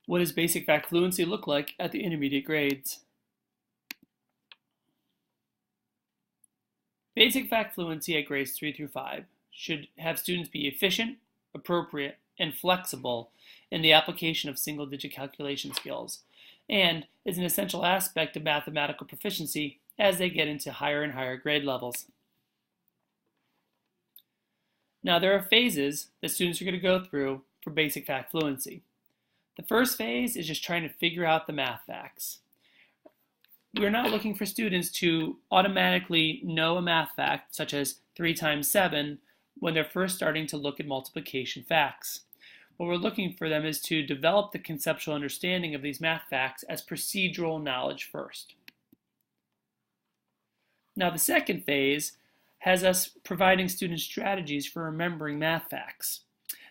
What does basic fact fluency look like at the intermediate grades? Basic fact fluency at grades 3 through 5 should have students be efficient, appropriate, and flexible in the application of single-digit calculation skills, and is an essential aspect of mathematical proficiency as they get into higher and higher grade levels. Now, there are phases that students are going to go through for basic fact fluency. The first phase is just trying to figure out the math facts. We're not looking for students to automatically know a math fact, such as 3 times 7, when they're first starting to look at multiplication facts. What we're looking for them is to develop the conceptual understanding of these math facts as procedural knowledge first. Now, the second phase has us providing students strategies for remembering math facts.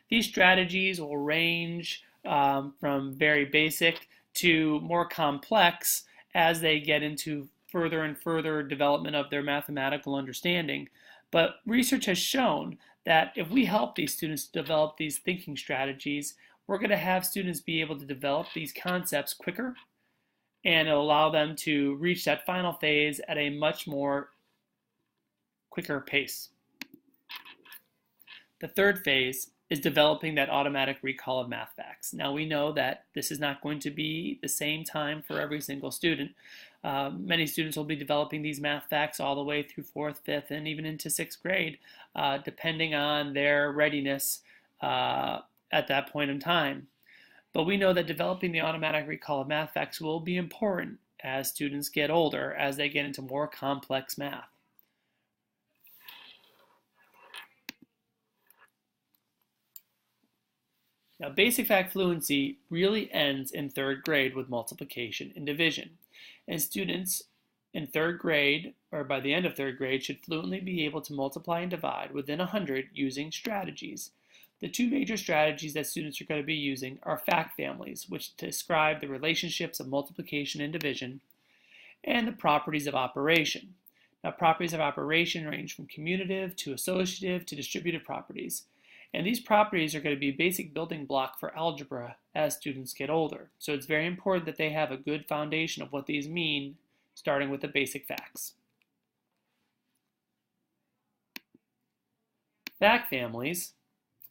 These strategies will range from very basic to more complex as they get into further and further development of their mathematical understanding. But research has shown that if we help these students develop these thinking strategies, we're going to have students be able to develop these concepts quicker, and it'll allow them to reach that final phase at a much more quicker pace. The third phase is developing that automatic recall of math facts. Now, we know that this is not going to be the same time for every single student. Many students will be developing these math facts all the way through 4th, 5th, and even into 6th grade, depending on their readiness at that point in time. But we know that developing the automatic recall of math facts will be important as students get older, as they get into more complex math. Now, basic fact fluency really ends in 3rd grade with multiplication and division. And students in 3rd grade, or by the end of 3rd grade, should fluently be able to multiply and divide within 100 using strategies. The two major strategies that students are going to be using are fact families, which describe the relationships of multiplication and division, and the properties of operation. Now, properties of operation range from commutative to associative to distributive properties. And these properties are going to be a basic building block for algebra as students get older. So it's very important that they have a good foundation of what these mean, starting with the basic facts. Fact families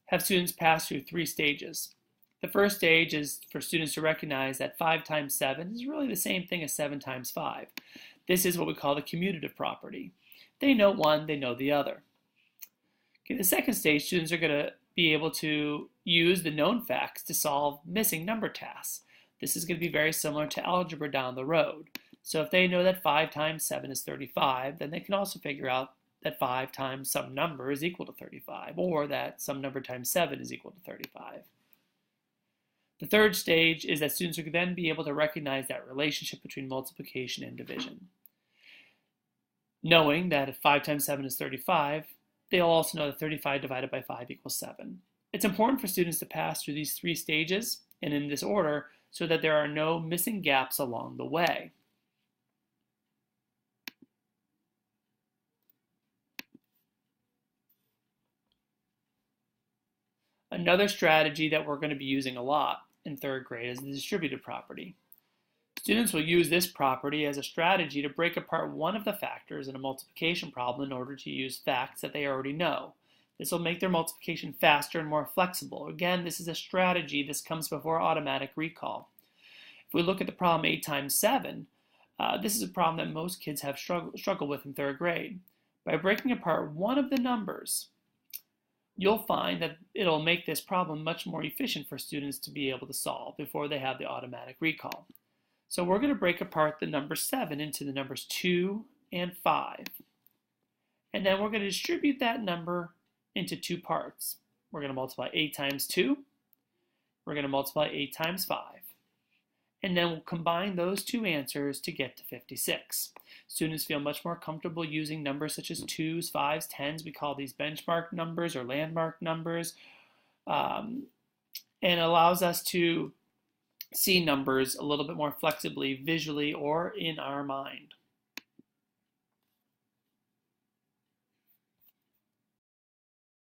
have students pass through 3 stages. The first stage is for students to recognize that 5 times 7 is really the same thing as 7 times 5. This is what we call the commutative property. They know one, they know the other. Okay, the second stage, students are going to be able to use the known facts to solve missing number tasks. This is going to be very similar to algebra down the road. So if they know that 5 times 7 is 35, then they can also figure out that 5 times some number is equal to 35, or that some number times 7 is equal to 35. The third stage is that students are then be able to recognize that relationship between multiplication and division. Knowing that if 5 times 7 is 35, they'll also know that 35 divided by 5 equals 7. It's important for students to pass through these 3 stages and in this order so that there are no missing gaps along the way. Another strategy that we're going to be using a lot in 3rd grade is the distributive property. Students will use this property as a strategy to break apart one of the factors in a multiplication problem in order to use facts that they already know. This will make their multiplication faster and more flexible. Again, this is a strategy. This comes before automatic recall. If we look at the problem 8 times 7, this is a problem that most kids have struggled with in 3rd grade. By breaking apart one of the numbers, you'll find that it'll make this problem much more efficient for students to be able to solve before they have the automatic recall. So we're going to break apart the number 7 into the numbers 2 and 5. And then we're going to distribute that number into 2 parts. We're going to multiply 8 times 2. We're going to multiply 8 times 5. And then we'll combine those 2 answers to get to 56. Students feel much more comfortable using numbers such as 2s, 5s, 10s. We call these benchmark numbers or landmark numbers. And it allows us to see numbers a little bit more flexibly, visually, or in our mind.